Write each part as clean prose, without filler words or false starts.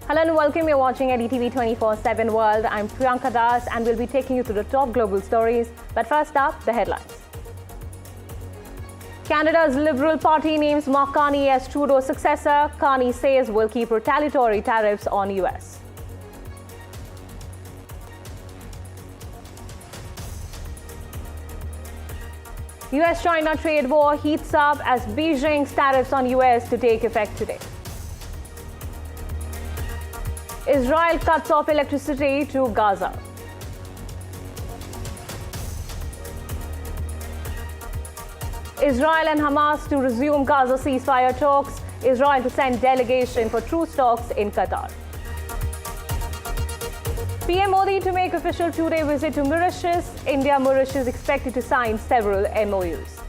Hello and welcome. You're watching NDTV 24/7 World. I'm Priyanka Das and we'll be taking you through the top global stories. But first up, the headlines. Canada's Liberal Party names Mark Carney as Trudeau's successor. Carney says will keep retaliatory tariffs on US. U.S.-China trade war heats up as Beijing's tariffs on US to take effect today. Israel cuts off electricity to Gaza. Israel and Hamas to resume Gaza ceasefire talks. Israel to send delegation for truce talks in Qatar. PM Modi to make official two-day visit to Mauritius. India-Mauritius expected to sign several MOUs.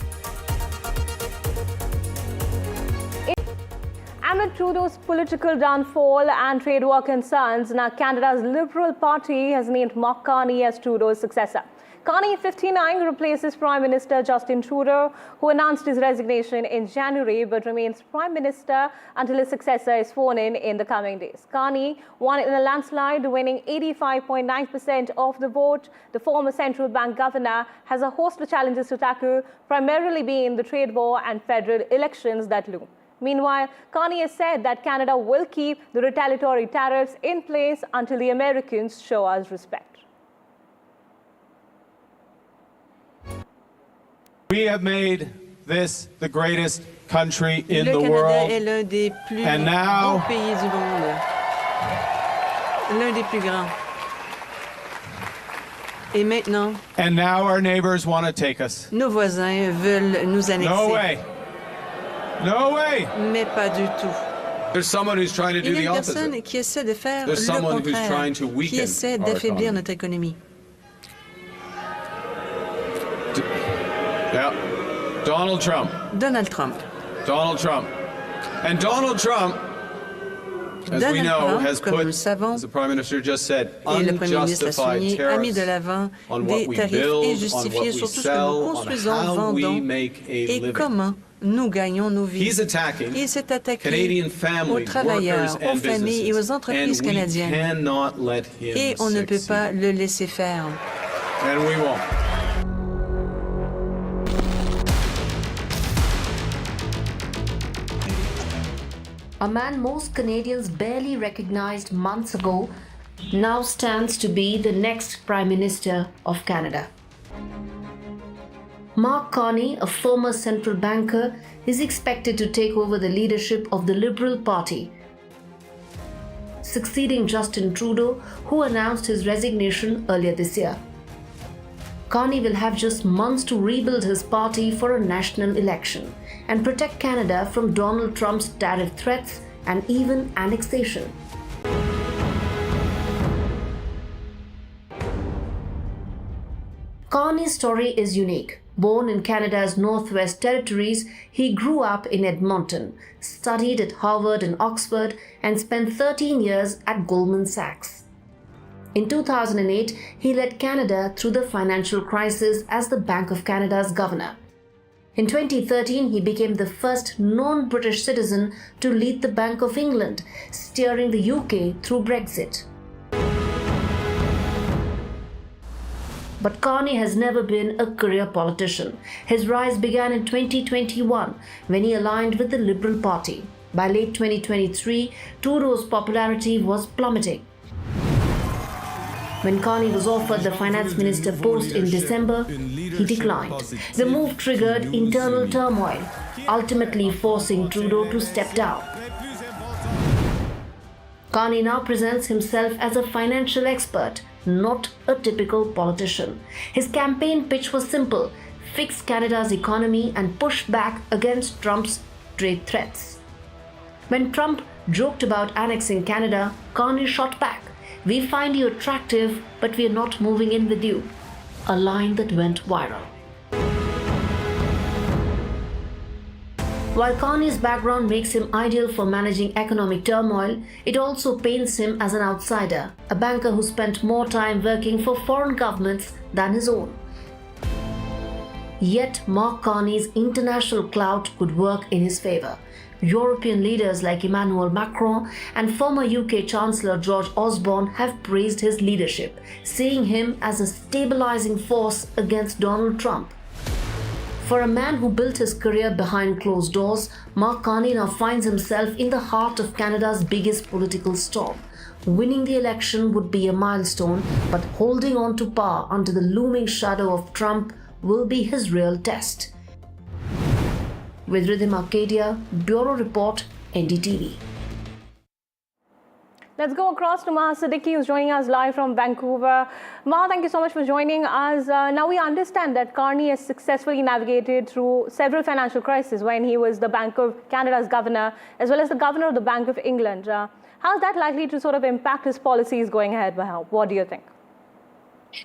Amid Trudeau's political downfall and trade war concerns, now Canada's Liberal Party has named Mark Carney as Trudeau's successor. Carney, 59, replaces Prime Minister Justin Trudeau, who announced his resignation in January but remains Prime Minister until his successor is sworn in the coming days. Carney won in a landslide, winning 85.9% of the vote. The former central bank governor has a host of challenges to tackle, primarily being the trade war and federal elections that loom. Meanwhile, Carney has said that Canada will keep the retaliatory tariffs in place until the Americans show us respect. We have made this the greatest country in the Le Canada world. est l'un des plus And now- grands pays du monde. L'un des plus grands. Et maintenant, And now our neighbors want to take us. nos voisins veulent nous annexer. No way. No way. Mais pas du tout. There's someone who's trying to do Il y the a une personne opposite. qui essaie de faire There's le someone who's contraire, trying to qui weaken essaie our d'affaiblir economy. notre économie. Yeah. Donald Trump. Donald Trump. Donald Trump. And Donald Trump, as we Donald know, Trump, has comme nous put, le savons, as the Prime Minister just said, et le Premier ministre a unjustified souligné, a mis de tariffs l'avant on what des we tarifs build, on what injustifiés we sur tout ce que sell, nous on construisons, how we vendons make a et living. comment nous gagnons nos vies. He's attacking Il s'est attaqué Canadian aux families, travailleurs, workers, aux and familles et aux businesses. entreprises And we canadiennes. cannot let him Et on ne peut succeed. pas le laisser faire. And we won't. A man most Canadians barely recognized months ago now stands to be the next Prime Minister of Canada. Mark Carney, a former central banker, is expected to take over the leadership of the Liberal Party, succeeding Justin Trudeau, who announced his resignation earlier this year. Carney will have just months to rebuild his party for a national election and protect Canada from Donald Trump's tariff threats and even annexation. Carney's story is unique. Born in Canada's Northwest Territories, he grew up in Edmonton, studied at Harvard and Oxford, and spent 13 years at Goldman Sachs. In 2008, he led Canada through the financial crisis as the Bank of Canada's governor. In 2013, he became the first non-British citizen to lead the Bank of England, steering the UK through Brexit. But Carney has never been a career politician. His rise began in 2021 when he aligned with the Liberal Party. By late 2023, Trudeau's popularity was plummeting. When Carney was offered the finance minister post in December, he declined. The move triggered internal turmoil, ultimately forcing Trudeau to step down. Carney now presents himself as a financial expert, not a typical politician. His campaign pitch was simple: fix Canada's economy and push back against Trump's trade threats. When Trump joked about annexing Canada, Carney shot back: "We find you attractive, but we are not moving in with you." A line that went viral. While Carney's background makes him ideal for managing economic turmoil, it also paints him as an outsider, a banker who spent more time working for foreign governments than his own. Yet Mark Carney's international clout could work in his favor. European leaders like Emmanuel Macron and former UK Chancellor George Osborne have praised his leadership, seeing him as a stabilizing force against Donald Trump. For a man who built his career behind closed doors, Mark Carney now finds himself in the heart of Canada's biggest political storm. Winning the election would be a milestone, but holding on to power under the looming shadow of Trump will be his real test. With Rhythm Arcadia, Bureau Report, NDTV. Let's go across to Maha Siddiqui, who's joining us live from Vancouver. Maha, thank you so much for joining us. Now we understand that Carney has successfully navigated through several financial crises when he was the Bank of Canada's governor, as well as the governor of the Bank of England. How's that likely to sort of impact his policies going ahead, Maha? What do you think?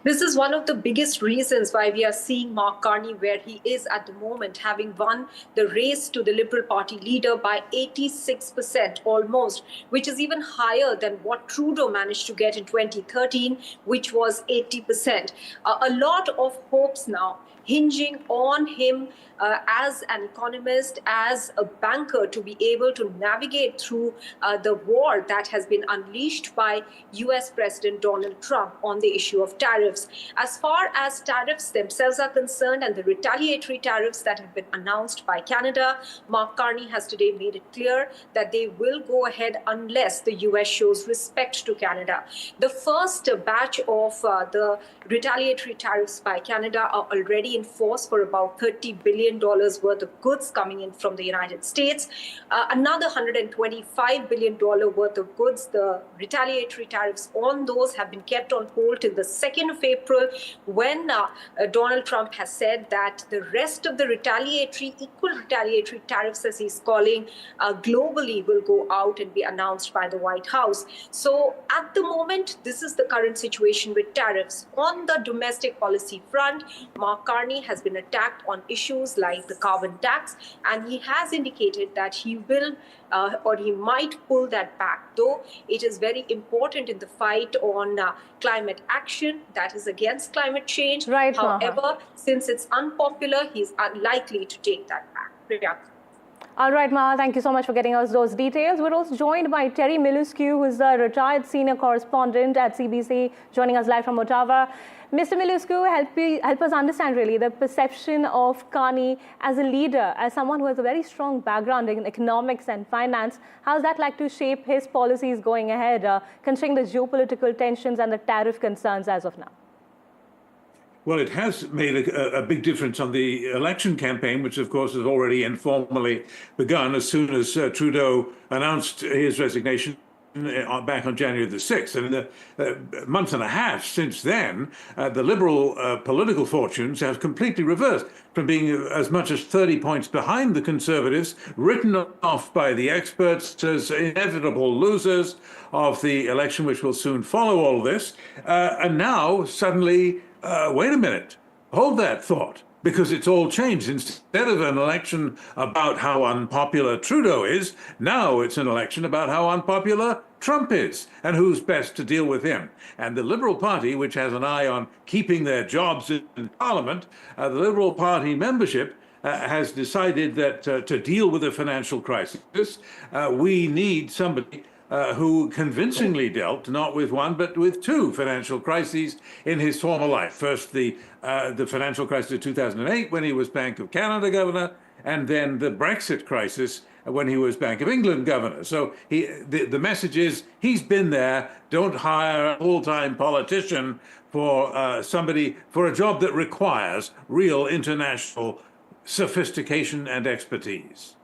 This is one of the biggest reasons why we are seeing Mark Carney where he is at the moment, having won the race to the Liberal Party leader by 86% almost, which is even higher than what Trudeau managed to get in 2013, which was 80%. A lot of hopes now hinging on him as an economist, as a banker, to be able to navigate through the war that has been unleashed by US President Donald Trump on the issue of tariffs. As far as tariffs themselves are concerned and the retaliatory tariffs that have been announced by Canada, Mark Carney has today made it clear that they will go ahead unless the US shows respect to Canada. The first batch of the retaliatory tariffs by Canada are already in force for about $30 billion worth of goods coming in from the United States. Another $125 billion worth of goods, the retaliatory tariffs on those have been kept on hold till the 2nd of April, when Donald Trump has said that the rest of the equal retaliatory tariffs, as he's calling, globally will go out and be announced by the White House. So at the moment, this is the current situation with tariffs. On the domestic policy front, Mark Carney has been attacked on issues like the carbon tax, and he has indicated that he will or he might pull that back, though it is very important in the fight on climate action that is against climate change. Right, however, since it's unpopular, he's unlikely to take that back. Priyanka. All right, Maha, thank you so much for getting us those details. We're also joined by Terry Miluscu, who is a retired senior correspondent at CBC, joining us live from Ottawa. Mr. Miluscu, help us understand really the perception of Carney as a leader, as someone who has a very strong background in economics and finance. How is that like to shape his policies going ahead, considering the geopolitical tensions and the tariff concerns as of now? Well, it has made a big difference on the election campaign, which, of course, has already informally begun as soon as Trudeau announced his resignation back on January the 6th. And in the month and a half since then, the Liberal political fortunes have completely reversed, from being as much as 30 points behind the Conservatives, written off by the experts as inevitable losers of the election, which will soon follow all this. And now, suddenly, wait a minute, hold that thought, because it's all changed. Instead of an election about how unpopular Trudeau is, now it's an election about how unpopular Trump is and who's best to deal with him. And the Liberal Party, which has an eye on keeping their jobs in Parliament, the Liberal Party membership has decided that to deal with the financial crisis, we need somebody who convincingly dealt not with one but with two financial crises in his former life. First, the financial crisis of 2008 when he was Bank of Canada governor, and then the Brexit crisis when he was Bank of England governor. So the message is he's been there. Don't hire a full-time politician for somebody for a job that requires real international sophistication and expertise.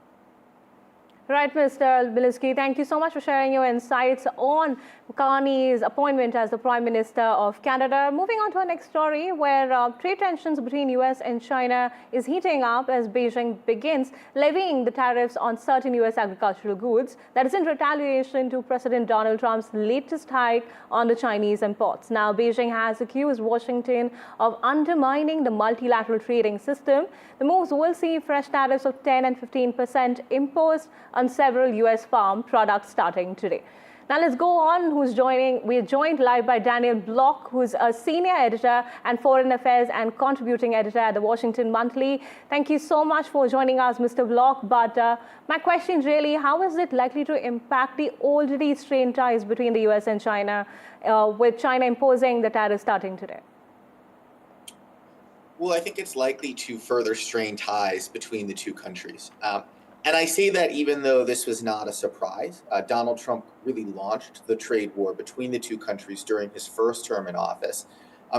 Right, Mr. Miluscu, thank you so much for sharing your insights on Carney's appointment as the Prime Minister of Canada. Moving on to our next story, where trade tensions between US and China is heating up as Beijing begins levying the tariffs on certain US agricultural goods. That is in retaliation to President Donald Trump's latest hike on the Chinese imports. Now, Beijing has accused Washington of undermining the multilateral trading system. The moves will see fresh tariffs of 10 and 15% imposed on several US farm products starting today. Now let's go on. We're joined live by Daniel Block, who's a senior editor and foreign affairs and contributing editor at the Washington Monthly. Thank you so much for joining us, Mr. Block. But my question is really, how is it likely to impact the already strained ties between the US and China, with China imposing the tariffs starting today? Well, I think it's likely to further strain ties between the two countries. And I say that even though this was not a surprise. Donald Trump really launched the trade war between the two countries during his first term in office.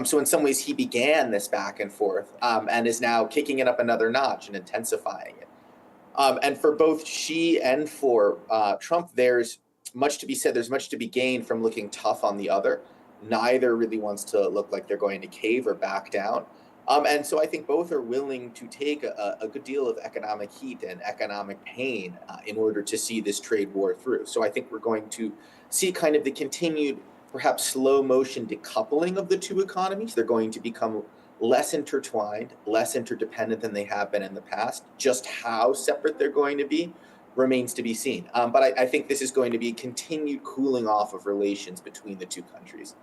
So in some ways, he began this back and forth and is now kicking it up another notch and intensifying it. And for both Xi and for Trump, there's much to be said. There's much to be gained from looking tough on the other. Neither really wants to look like they're going to cave or back down. And so I think both are willing to take a good deal of economic heat and economic pain in order to see this trade war through. So I think we're going to see kind of the continued, perhaps slow motion decoupling of the two economies. They're going to become less intertwined, less interdependent than they have been in the past. Just how separate they're going to be remains to be seen. But I think this is going to be a continued cooling off of relations between the two countries.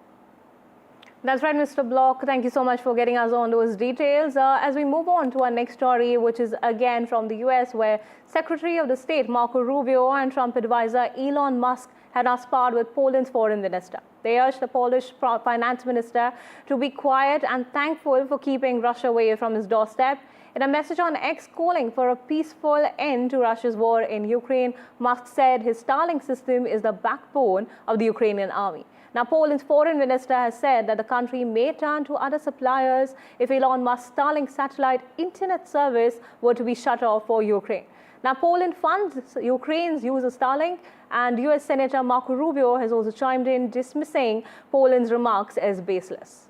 That's right, Mr. Block. Thank you so much for getting us on those details. As we move on to our next story, which is again from the US, where Secretary of the State Marco Rubio and Trump advisor Elon Musk had sparred with Poland's foreign minister. They urged the Polish finance minister to be quiet and thankful for keeping Russia away from his doorstep. In a message on X calling for a peaceful end to Russia's war in Ukraine, Musk said his Starlink system is the backbone of the Ukrainian army. Now, Poland's foreign minister has said that the country may turn to other suppliers if Elon Musk's Starlink satellite internet service were to be shut off for Ukraine. Now, Poland funds Ukraine's use of Starlink, and US Senator Marco Rubio has also chimed in, dismissing Poland's remarks as baseless.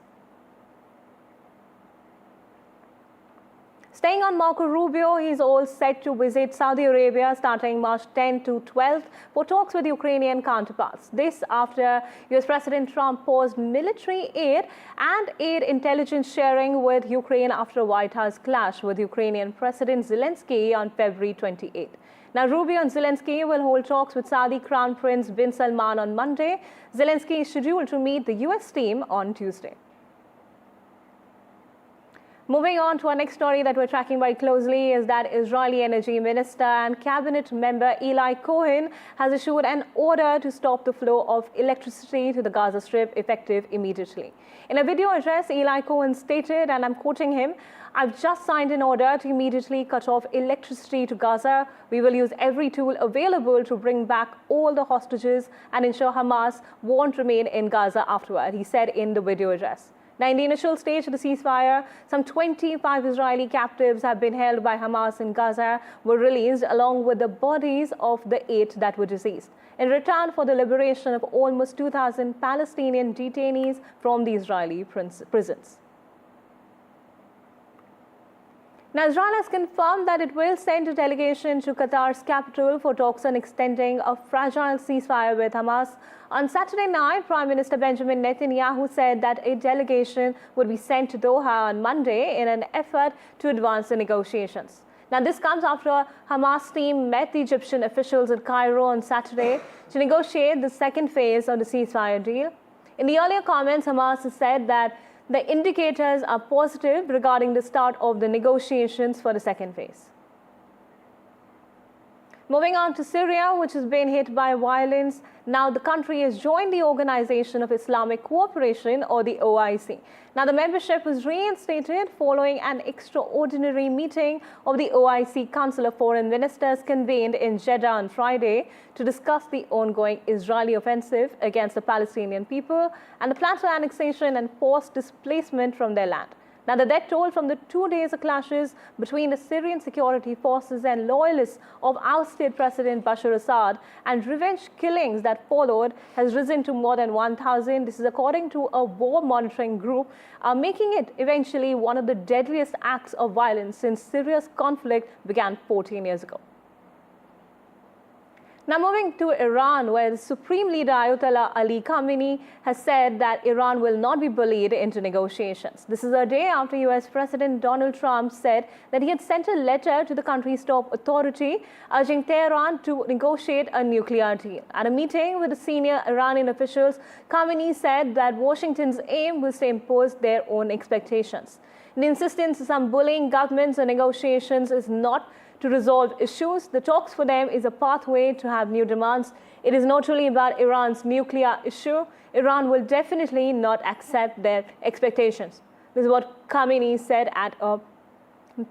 Staying on Marco Rubio, he's all set to visit Saudi Arabia starting March 10 to 12 for talks with Ukrainian counterparts. This after US President Trump paused military aid and aid intelligence sharing with Ukraine after a White House clash with Ukrainian President Zelensky on February 28. Now, Rubio and Zelensky will hold talks with Saudi Crown Prince bin Salman on Monday. Zelensky is scheduled to meet the US team on Tuesday. Moving on to our next story that we're tracking very closely is that Israeli Energy Minister and Cabinet member Eli Cohen has issued an order to stop the flow of electricity to the Gaza Strip effective immediately. In a video address, Eli Cohen stated, and I'm quoting him, "I've just signed an order to immediately cut off electricity to Gaza. We will use every tool available to bring back all the hostages and ensure Hamas won't remain in Gaza afterward," he said in the video address. Now, in the initial stage of the ceasefire, some 25 Israeli captives have been held by Hamas in Gaza, were released along with the bodies of the 8 that were deceased, in return for the liberation of almost 2,000 Palestinian detainees from the Israeli prisons. Now, Israel has confirmed that it will send a delegation to Qatar's capital for talks on extending a fragile ceasefire with Hamas. On Saturday night, Prime Minister Benjamin Netanyahu said that a delegation would be sent to Doha on Monday in an effort to advance the negotiations. Now, this comes after Hamas team met the Egyptian officials in Cairo on Saturday to negotiate the second phase of the ceasefire deal. In the earlier comments, Hamas has said that the indicators are positive regarding the start of the negotiations for the second phase. Moving on to Syria, which has been hit by violence. Now, the country has joined the Organization of Islamic Cooperation, or the OIC. Now, the membership was reinstated following an extraordinary meeting of the OIC Council of Foreign Ministers convened in Jeddah on Friday to discuss the ongoing Israeli offensive against the Palestinian people and the plan for annexation and forced displacement from their land. Now, the death toll from the 2 days of clashes between the Syrian security forces and loyalists of ousted President Bashar Assad and revenge killings that followed has risen to more than 1,000. This is according to a war monitoring group, making it eventually one of the deadliest acts of violence since Syria's conflict began 14 years ago. Now moving to Iran, where the Supreme Leader Ayatollah Ali Khamenei has said that Iran will not be bullied into negotiations. This is a day after US President Donald Trump said that he had sent a letter to the country's top authority urging Tehran to negotiate a nuclear deal. At a meeting with the senior Iranian officials, Khamenei said that Washington's aim was to impose their own expectations. The insistence of some bullying governments on negotiations is not to resolve issues. The talks for them is a pathway to have new demands. It is not really about Iran's nuclear issue. Iran will definitely not accept their expectations. This is what Khamenei said at a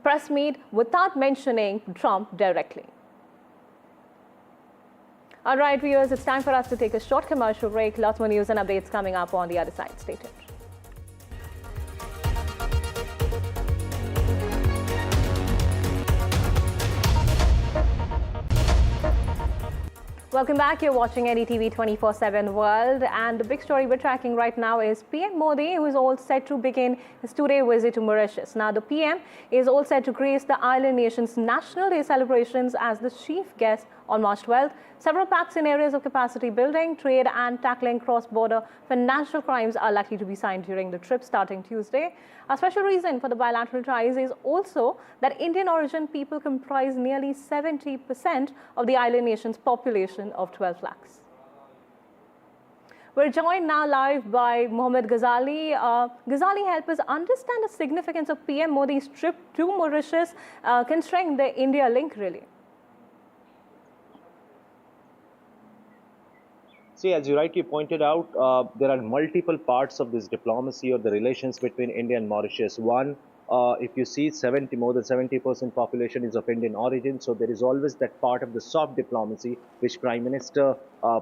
press meet without mentioning Trump directly. All right, viewers, it's time for us to take a short commercial break. Lots more news and updates coming up on the other side. Stay tuned. Welcome back. You're watching NDTV 24/7 World, and the big story we're tracking right now is PM Modi, who is all set to begin his two-day visit to Mauritius. Now, the PM is all set to grace the island nation's National Day celebrations as the chief guest on March 12th. Several pacts in areas of capacity building, trade and tackling cross-border financial crimes are likely to be signed during the trip starting Tuesday. A special reason for the bilateral ties is also that Indian origin people comprise nearly 70% of the island nation's population of 12 lakhs. We're joined now live by Mohammed Ghazali. Ghazali, help us understand the significance of PM Modi's trip to Mauritius, considering the India link, really. See, as you rightly pointed out, there are multiple parts of this diplomacy or the relations between India and Mauritius. One, if you see more than 70% population is of Indian origin, so there is always that part of the soft diplomacy which Prime Minister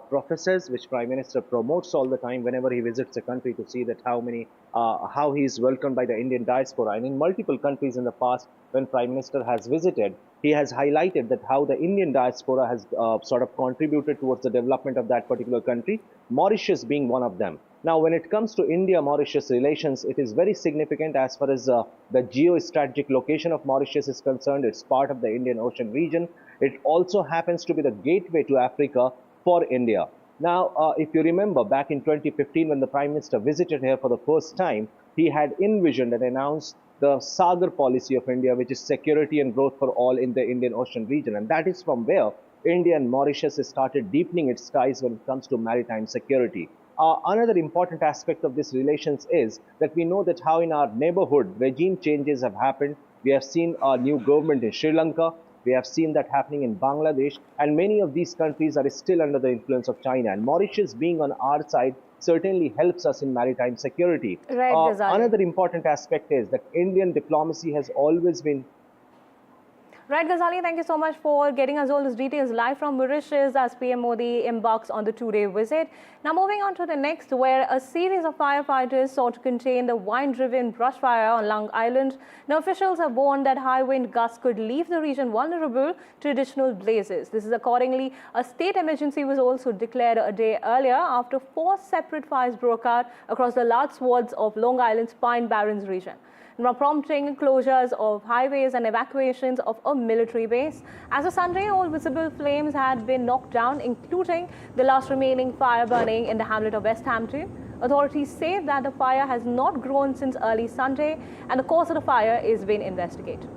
professes, which Prime Minister promotes all the time whenever he visits a country to see that how he is welcomed by the Indian diaspora. And in multiple countries in the past, when Prime Minister has visited, he has highlighted that how the Indian diaspora has sort of contributed towards the development of that particular country, Mauritius being one of them. Now, when it comes to India-Mauritius relations, it is very significant as far as the geostrategic location of Mauritius is concerned. It's part of the Indian Ocean region. It also happens to be the gateway to Africa for India. Now, if you remember, back in 2015, when the Prime Minister visited here for the first time, he had envisioned and announced the Sagar policy of India, which is security and growth for all in the Indian Ocean region. And that is from where India and Mauritius has started deepening its ties when it comes to maritime security. Another important aspect of this relations is that we know that how in our neighborhood regime changes have happened. We have seen a new government in Sri Lanka. We have seen that happening in Bangladesh, and many of these countries are still under the influence of China. And Mauritius being on our side certainly helps us in maritime security. Right, another important aspect is that Indian diplomacy has always been... Right, Ghazali, thank you so much for getting us all these details live from Mauritius as PM Modi embarks on the two-day visit. Now moving on to the next, where a series of firefighters sought to contain the wind-driven brush fire on Long Island. Now officials have warned that high wind gusts could leave the region vulnerable to additional blazes. This is accordingly, a state emergency was also declared a day earlier after 4 separate fires broke out across the large swaths of Long Island's Pine Barrens region, prompting closures of highways and evacuations of a military base. As of Sunday, all visible flames had been knocked down, including the last remaining fire burning in the hamlet of West Hampton. Authorities say that the fire has not grown since early Sunday, and the cause of the fire is being investigated.